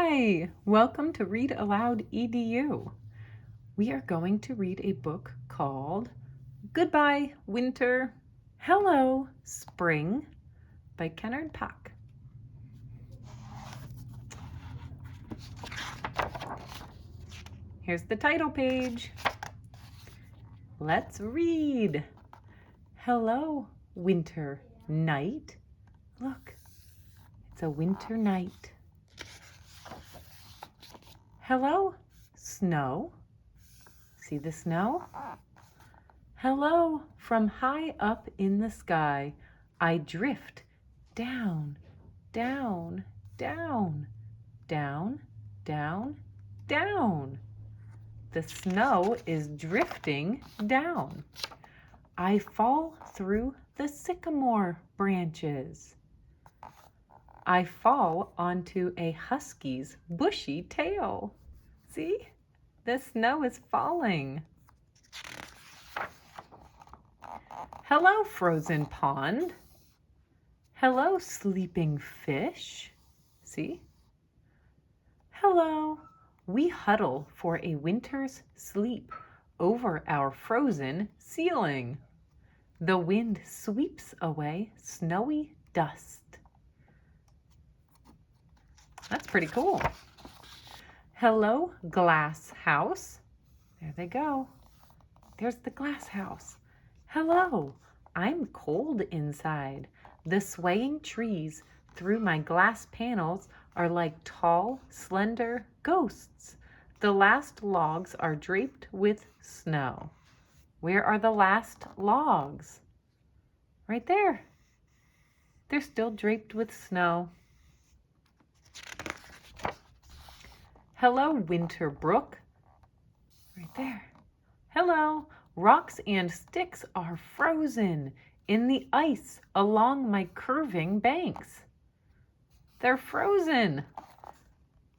Hi, welcome to Read Aloud EDU. We are going to read a book called Goodbye, Winter, Hello, Spring by Kenard. Here's the title page. Let's read. Hello, winter night. Look, it's a winter night. Hello, snow. See the snow? Hello, from high up in the sky, I drift down, down, down, down, down, down. The snow is drifting down. I fall through the sycamore branches. I fall onto a husky's bushy tail. See? The snow is falling. Hello, frozen pond. Hello, sleeping fish. See? Hello. We huddle for a winter's sleep over our frozen ceiling. The wind sweeps away snowy dust. That's pretty cool. Hello, glass house. There they go. There's the glass house. Hello, I'm cold inside. The swaying trees through my glass panels are like tall, slender ghosts. The last logs are draped with snow. Where are the last logs? Right there. They're still draped with snow. Hello, winter brook. Right there. Hello, rocks and sticks are frozen in the ice along my curving banks. They're frozen.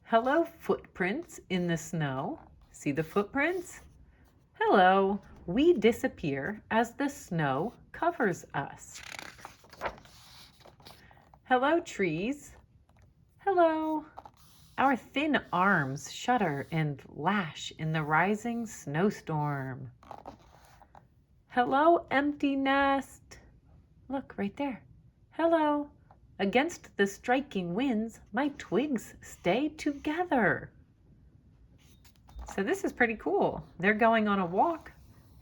Hello, footprints in the snow. See the footprints? Hello, we disappear as the snow covers us. Hello, trees. Hello. Our thin arms shudder and lash in the rising snowstorm. Hello, empty nest. Look, right there. Hello. Against the striking winds, my twigs stay together. So this is pretty cool. They're going on a walk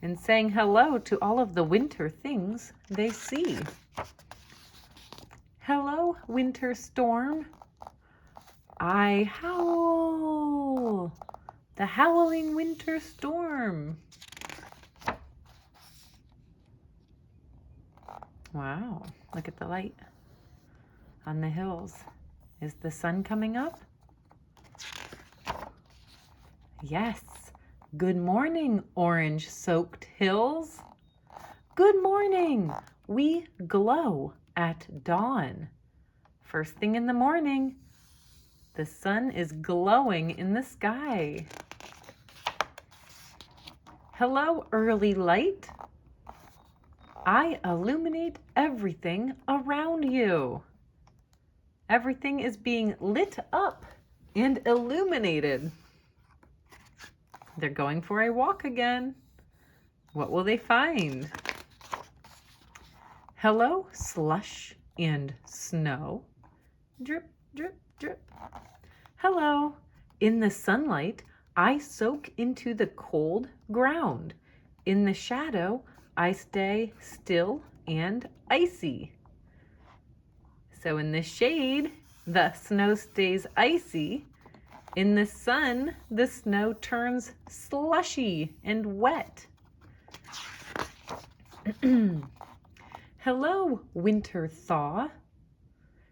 and saying hello to all of the winter things they see. Hello, winter storm. I howl. The howling winter storm. Wow, look at the light on the hills. Is the sun coming up? Yes. Good morning, orange-soaked hills. Good morning. We glow at dawn. First thing in the morning, the sun is glowing in the sky. Hello, early light. I illuminate everything around you. Everything is being lit up and illuminated. They're going for a walk again. What will they find? Hello, slush and snow. Drip, drip, drip. Hello. In the sunlight, I soak into the cold ground. In the shadow, I stay still and icy. So in the shade, the snow stays icy. In the sun, the snow turns slushy and wet. Hello, winter thaw.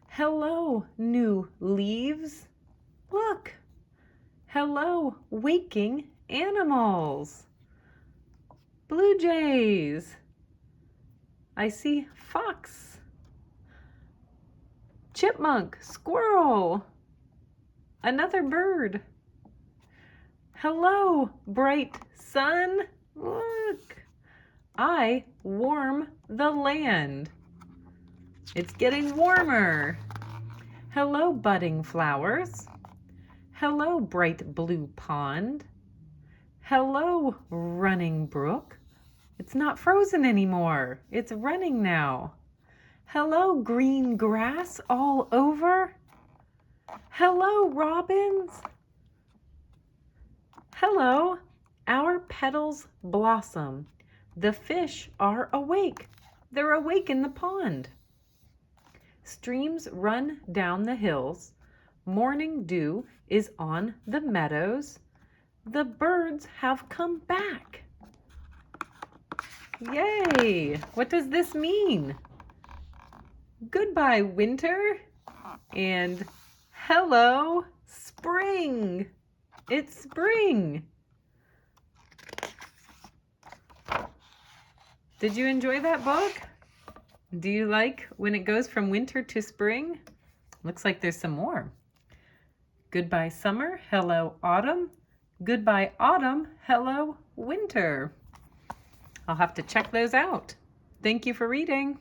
Hello, new leaves. Look. Hello, waking animals. Blue jays. I see fox. Chipmunk, squirrel. Another bird. Hello, bright sun. Look. I warm the land. It's getting warmer. Hello, budding flowers. Hello, bright blue pond. Hello, running brook. It's not frozen anymore. It's running now. Hello, green grass all over. Hello, robins. Hello, our petals blossom. The fish are awake. They're awake in the pond. Streams run down the hills. Morning dew is on the meadows. The birds have come back. Yay! What does this mean? Goodbye, winter, and hello, spring. It's spring. Did you enjoy that book? Do you like when it goes from winter to spring? Looks like there's some more. Goodbye, summer. Hello, autumn. Goodbye, autumn. Hello, winter. I'll have to check those out. Thank you for reading.